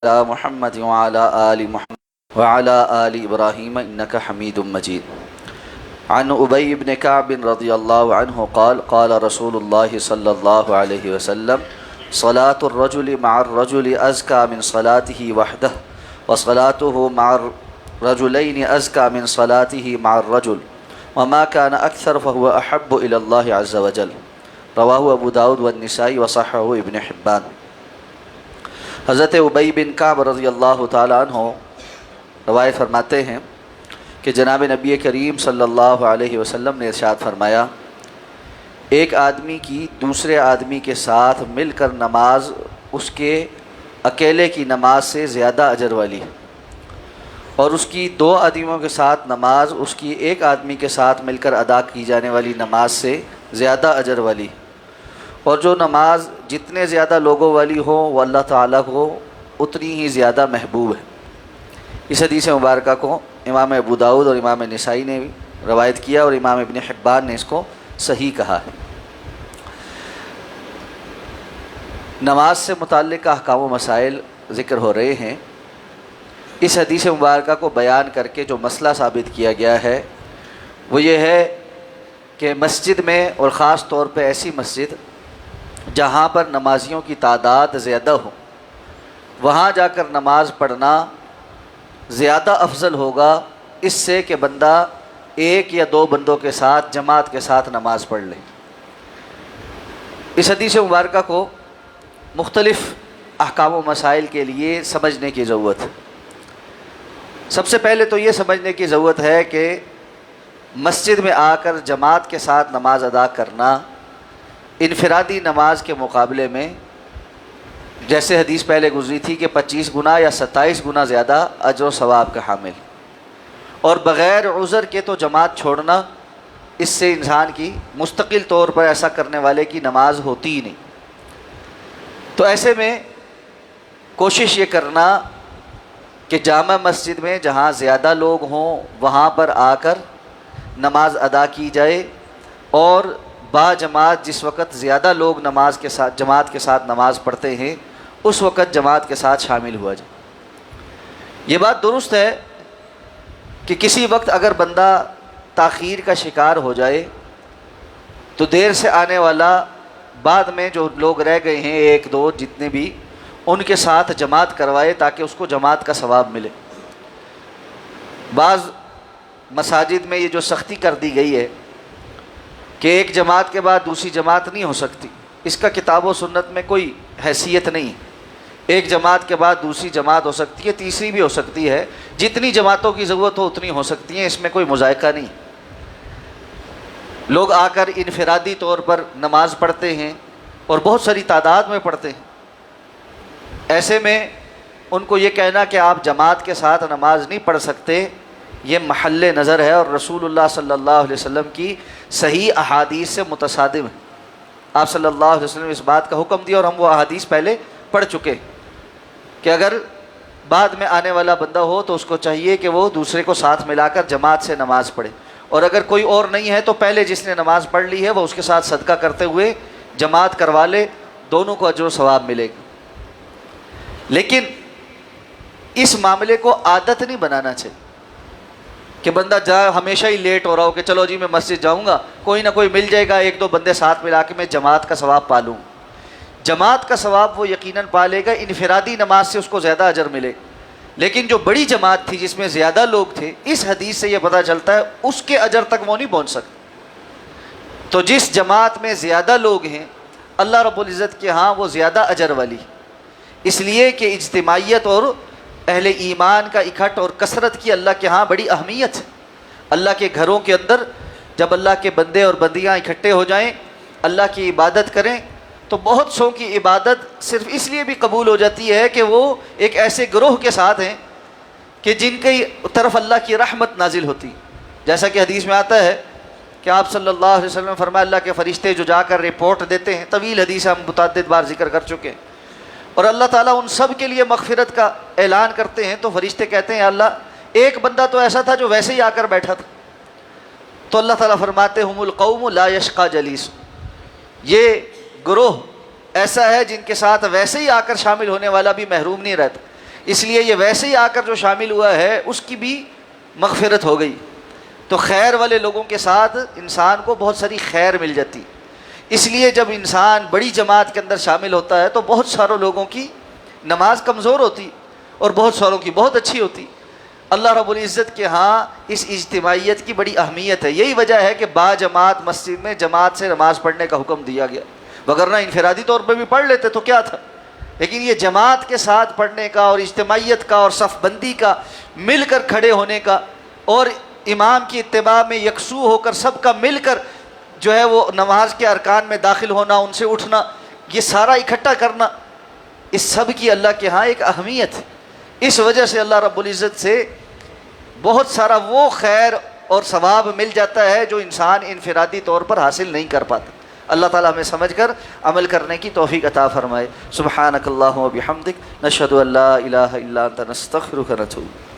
على محمد وعلى آل محمد وعلى آل إبراهيم إنك حميد مجيد. عن أبي بن كعب رضي الله عنه قال قال رسول الله صلى الله عليه وسلم صلاة الرجل مع الرجل أزكى من صلاته وحده وصلاته مع الرجلين أزكى من صلاته مع الرجل وما كان أكثر فهو أحب إلى الله عز وجل. رواه ابو داود والنسائی وصححہ ابن حبان. حضرت ابی بن کعب رضی اللہ تعالیٰ عنہ روایت فرماتے ہیں کہ جناب نبی کریم صلی اللہ علیہ وسلم نے ارشاد فرمایا، ایک آدمی کی دوسرے آدمی کے ساتھ مل کر نماز اس کے اکیلے کی نماز سے زیادہ اجر والی ہے، اور اس کی دو آدمیوں کے ساتھ نماز اس کی ایک آدمی کے ساتھ مل کر ادا کی جانے والی نماز سے زیادہ اجر والی ہے، اور جو نماز جتنے زیادہ لوگوں والی ہو وہ اللہ تعالیٰ کو اتنی ہی زیادہ محبوب ہے. اس حدیث مبارکہ کو امام ابو داود اور امام نسائی نے روایت کیا اور امام ابن حبان نے اس کو صحیح کہا ہے. نماز سے متعلق احکام و مسائل ذکر ہو رہے ہیں. اس حدیث مبارکہ کو بیان کر کے جو مسئلہ ثابت کیا گیا ہے وہ یہ ہے کہ مسجد میں، اور خاص طور پہ ایسی مسجد جہاں پر نمازیوں کی تعداد زیادہ ہو، وہاں جا کر نماز پڑھنا زیادہ افضل ہوگا اس سے کہ بندہ ایک یا دو بندوں کے ساتھ جماعت کے ساتھ نماز پڑھ لے. اس حدیث مبارکہ کو مختلف احکام و مسائل کے لیے سمجھنے کی ضرورت ہے. سب سے پہلے تو یہ سمجھنے کی ضرورت ہے کہ مسجد میں آ کر جماعت کے ساتھ نماز ادا کرنا انفرادی نماز کے مقابلے میں، جیسے حدیث پہلے گزری تھی کہ 25 گنا یا 27 گنا زیادہ اجر و ثواب کا حامل، اور بغیر عذر کے تو جماعت چھوڑنا، اس سے انسان کی مستقل طور پر ایسا کرنے والے کی نماز ہوتی ہی نہیں. تو ایسے میں کوشش یہ کرنا کہ جامع مسجد میں جہاں زیادہ لوگ ہوں وہاں پر آ کر نماز ادا کی جائے، اور با جماعت جس وقت زیادہ لوگ جماعت کے ساتھ نماز پڑھتے ہیں اس وقت جماعت کے ساتھ شامل ہوا جائے. یہ بات درست ہے کہ کسی وقت اگر بندہ تاخیر کا شکار ہو جائے تو دیر سے آنے والا بعد میں جو لوگ رہ گئے ہیں ایک دو جتنے بھی، ان کے ساتھ جماعت کروائے تاکہ اس کو جماعت کا ثواب ملے. بعض مساجد میں یہ جو سختی کر دی گئی ہے کہ ایک جماعت کے بعد دوسری جماعت نہیں ہو سکتی، اس کا کتاب و سنت میں کوئی حیثیت نہیں. ایک جماعت کے بعد دوسری جماعت ہو سکتی ہے، تیسری بھی ہو سکتی ہے، جتنی جماعتوں کی ضرورت ہو اتنی ہو سکتی ہیں، اس میں کوئی مذائقہ نہیں. لوگ آ کر انفرادی طور پر نماز پڑھتے ہیں اور بہت ساری تعداد میں پڑھتے ہیں. ایسے میں ان کو یہ کہنا کہ آپ جماعت کے ساتھ نماز نہیں پڑھ سکتے، یہ محل نظر ہے اور رسول اللہ صلی اللہ علیہ وسلم کی صحیح احادیث سے متصادم ہے. آپ صلی اللہ علیہ وسلم نے اس بات کا حکم دیا، اور ہم وہ احادیث پہلے پڑھ چکے کہ اگر بعد میں آنے والا بندہ ہو تو اس کو چاہیے کہ وہ دوسرے کو ساتھ ملا کر جماعت سے نماز پڑھے، اور اگر کوئی اور نہیں ہے تو پہلے جس نے نماز پڑھ لی ہے وہ اس کے ساتھ صدقہ کرتے ہوئے جماعت کروا لے، دونوں کو اجر و ثواب ملے گا. لیکن اس معاملے کو عادت نہیں بنانا چاہیے کہ بندہ ہمیشہ ہی لیٹ ہو رہا ہو کہ چلو جی میں مسجد جاؤں گا، کوئی نہ کوئی مل جائے گا، ایک دو بندے ساتھ ملا کے میں جماعت کا ثواب پا لوں. جماعت کا ثواب وہ یقیناً پا لے گا، انفرادی نماز سے اس کو زیادہ اجر ملے. لیکن جو بڑی جماعت تھی جس میں زیادہ لوگ تھے، اس حدیث سے یہ پتہ چلتا ہے اس کے اجر تک وہ نہیں پہنچ سکتے. تو جس جماعت میں زیادہ لوگ ہیں اللہ رب العزت کے ہاں وہ زیادہ اجر والی، اس لیے کہ اجتماعیت اور اہل ایمان کا اکٹھ اور کثرت کی اللہ کے ہاں بڑی اہمیت ہے. اللہ کے گھروں کے اندر جب اللہ کے بندے اور بندیاں اکٹھے ہو جائیں، اللہ کی عبادت کریں، تو بہت سو کی عبادت صرف اس لیے بھی قبول ہو جاتی ہے کہ وہ ایک ایسے گروہ کے ساتھ ہیں کہ جن کی طرف اللہ کی رحمت نازل ہوتی. جیسا کہ حدیث میں آتا ہے کہ آپ صلی اللہ علیہ وسلم نے فرمایا اللہ کے فرشتے جو جا کر رپورٹ دیتے ہیں، طویل حدیث ہم متعدد بار ذکر کر چکے ہیں، اور اللہ تعالیٰ ان سب کے لیے مغفرت کا اعلان کرتے ہیں، تو فرشتے کہتے ہیں یا اللہ ایک بندہ تو ایسا تھا جو ویسے ہی آ کر بیٹھا تھا. تو اللہ تعالیٰ فرماتے ہم القوم لا یشقی جلیس، یہ گروہ ایسا ہے جن کے ساتھ ویسے ہی آ کر شامل ہونے والا بھی محروم نہیں رہتا. اس لیے یہ ویسے ہی آ کر جو شامل ہوا ہے اس کی بھی مغفرت ہو گئی۔ تو خیر والے لوگوں کے ساتھ انسان کو بہت ساری خیر مل جاتی۔ اس لیے جب انسان بڑی جماعت کے اندر شامل ہوتا ہے تو بہت سارے لوگوں کی نماز کمزور ہوتی اور بہت ساروں کی بہت اچھی ہوتی۔ اللہ رب العزت کے ہاں اس اجتماعیت کی بڑی اہمیت ہے، یہی وجہ ہے کہ با جماعت مسجد میں جماعت سے نماز پڑھنے کا حکم دیا گیا، وگرنہ انفرادی طور پہ بھی پڑھ لیتے تو کیا تھا، لیکن یہ جماعت کے ساتھ پڑھنے کا اور اجتماعیت کا اور صف بندی کا، مل کر کھڑے ہونے کا اور امام کی اتباع میں یکسو ہو کر سب کا مل کر جو ہے وہ نماز کے ارکان میں داخل ہونا، ان سے اٹھنا، یہ سارا اکٹھا کرنا، اس سب کی اللہ کے ہاں ایک اہمیت ہے۔ اس وجہ سے اللہ رب العزت سے بہت سارا وہ خیر اور ثواب مل جاتا ہے جو انسان انفرادی طور پر حاصل نہیں کر پاتا۔ اللہ تعالیٰ ہمیں سمجھ کر عمل کرنے کی توفیق عطا فرمائے۔ سبحانک اللہم و بحمدک، نشہد ان لا الہ الا انت، نستغفرک و نتوب۔